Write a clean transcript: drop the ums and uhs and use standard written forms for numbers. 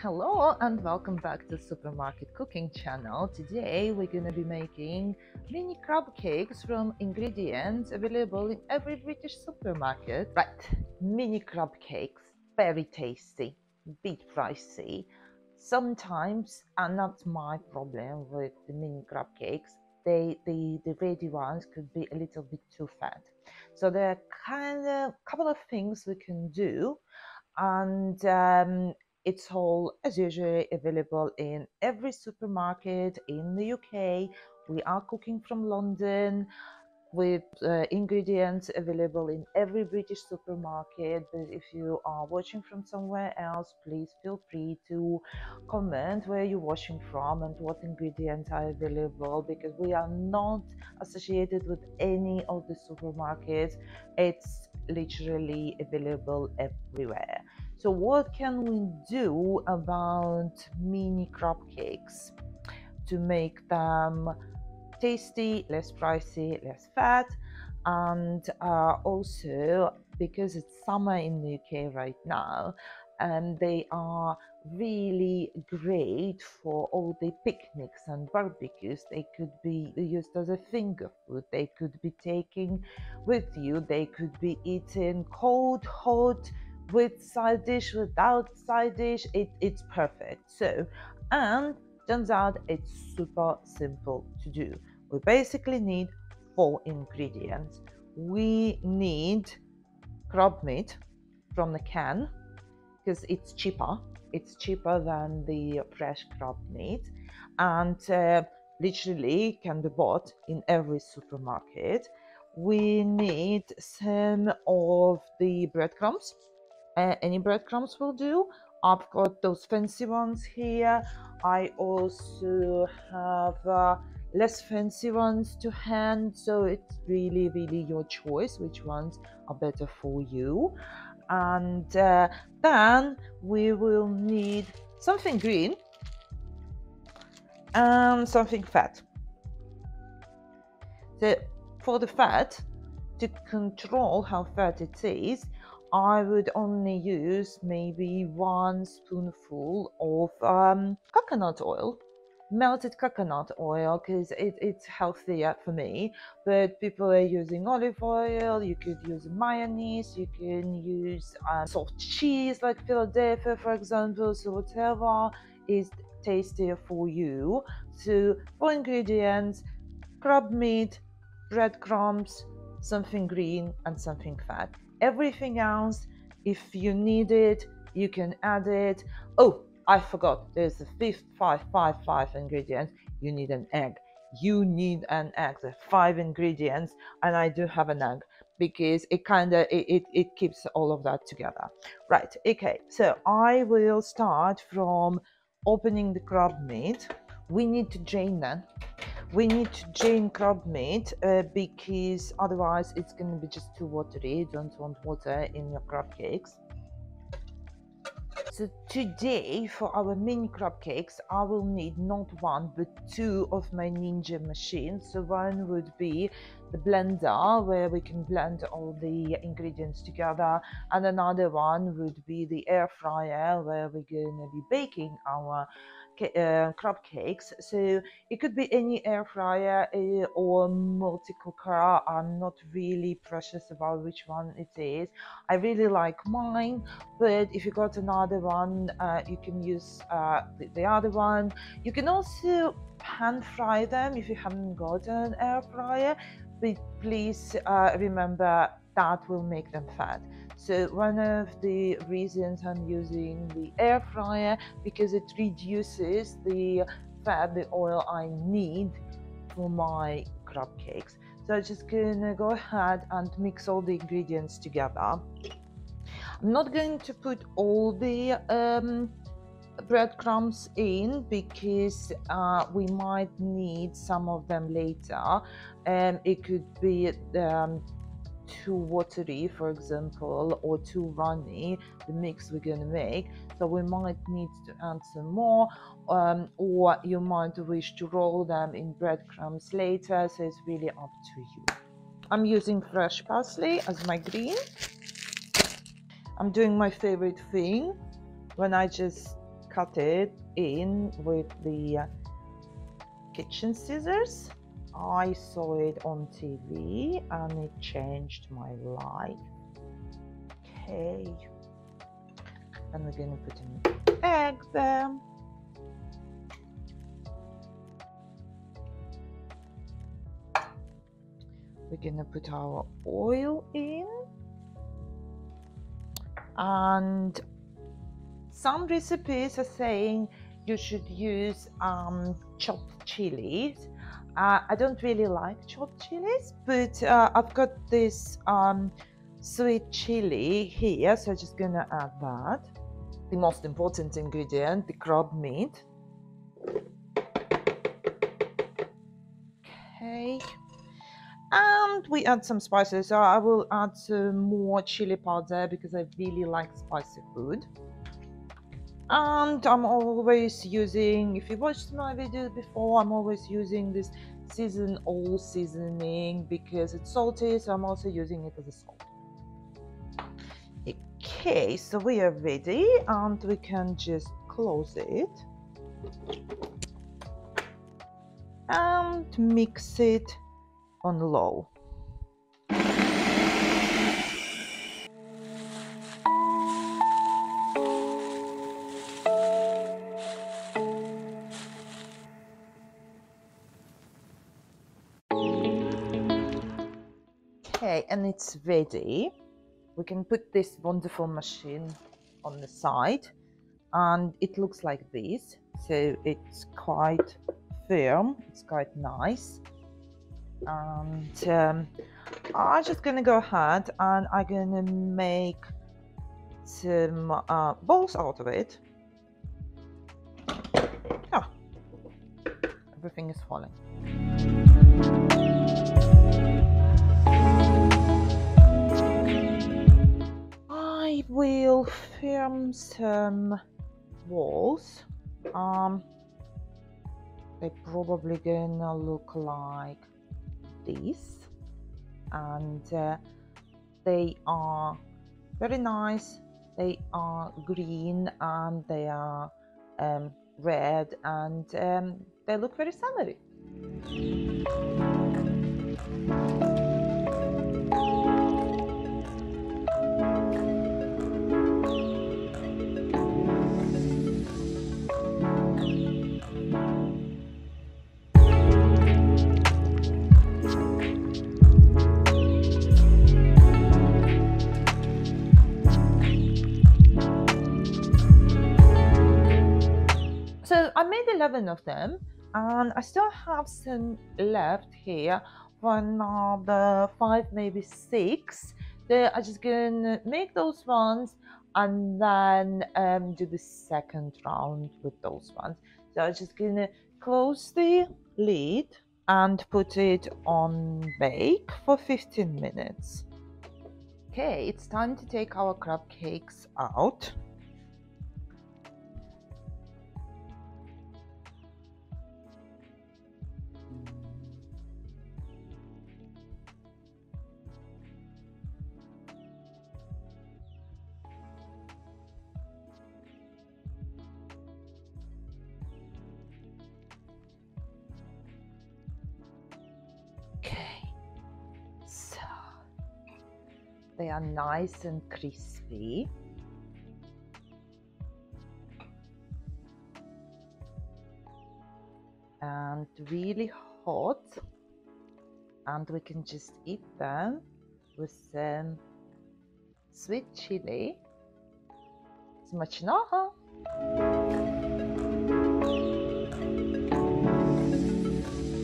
Hello and welcome back to Supermarket Cooking channel. Today we're going to be making mini crab cakes from ingredients available in every British supermarket. Right, mini crab cakes, very tasty, bit pricey. Sometimes, and that's my problem with the mini crab cakes, the ready ones could be a little bit too fat. So there are kind of a couple of things we can do, and it's all as usual available in every supermarket in the UK. We are cooking from London with ingredients available in every British supermarket. But if you are watching from somewhere else, please feel free to comment where you're watching from and what ingredients are available, because we are not associated with any of the supermarkets. It's literally available everywhere. So what can we do about mini crab cakes to make them tasty, less pricey, less fat, and also because it's summer in the UK right now, and they are really great for all the picnics and barbecues. They could be used as a finger food, they could be taken with you, they could be eaten cold, hot, with side dish, without side dish. It's perfect. So, and turns out it's super simple to do. We basically need 4 ingredients. We need crab meat from the can because it's cheaper. It's cheaper than the fresh crab meat, and literally can be bought in every supermarket. We need some of the breadcrumbs. Any breadcrumbs will do. I've got those fancy ones here. I also have less fancy ones to hand, so it's really your choice which ones are better for you. And then we will need something green and something fat. So for the fat, to control how fat it is, I would only use maybe 1 spoonful of coconut oil, melted coconut oil, because it's healthier for me. But people are using olive oil, you could use mayonnaise, you can use soft cheese like Philadelphia, for example. So whatever is tastier for you. So 4 ingredients: crab meat, breadcrumbs, something green, and something fat. Everything else, if you need it, you can add it. Oh, I forgot, there's the fifth 5 ingredients. You need an egg. You need an egg. There are 5 ingredients, and I do have an egg because it keeps all of that together. Right, okay, so I will start from opening the crab meat. We need to drain that. We need to drain crab meat because otherwise it's going to be just too watery. You don't want water in your crab cakes. So today for our mini crab cakes, I will need not 1 but 2 of my Ninja machines. So one would be the blender where we can blend all the ingredients together, and another one would be the air fryer where we're going to be baking our crab cakes. So it could be any air fryer or multi-cooker. I'm not really precious about which one it is. I really like mine, but if you got another one, you can use the other one. You can also pan fry them if you haven't got an air fryer, but please remember that will make them fat. So one of the reasons I'm using the air fryer, because it reduces the fat, the oil I need for my crab cakes. So I'm just gonna go ahead and mix all the ingredients together. I'm not going to put all the breadcrumbs in because we might need some of them later. It could be too watery, for example, or too runny, the mix we're going to make, so we might need to add some more, or you might wish to roll them in breadcrumbs later, so it's really up to you. I'm using fresh parsley as my green. I'm doing my favorite thing when I just cut it in with the kitchen scissors. I saw it on TV and it changed my life. Okay, and we're gonna put an egg there. We're gonna put our oil in, and some recipes are saying you should use chopped chilies. I don't really like chopped chilies, but I've got this sweet chili here, so I'm just gonna add that. The most important ingredient, the crab meat. Okay, and we add some spices. So I will add some more chili powder because I really like spicy food. And I'm always using, if you watched my video before, I'm always using this season all seasoning because it's salty, so I'm also using it as a salt. Okay, so we are ready and we can just close it and mix it on low. Okay, and it's ready. We can put this wonderful machine on the side, and it looks like this. So it's quite firm, it's quite nice. And I'm just gonna go ahead and I'm gonna make some balls out of it. Oh, everything is falling. I will film some walls. They're probably gonna look like this, and they are very nice. They are green and they are red, and they look very summery. So I made 11 of them, and I still have some left here for another 5, maybe 6. So I'm just gonna make those ones and then do the second round with those ones. So I'm just gonna close the lid and put it on bake for 15 minutes. Okay, it's time to take our crab cakes out. Okay, so they are nice and crispy. And really hot, and we can just eat them with some sweet chili. Смачного!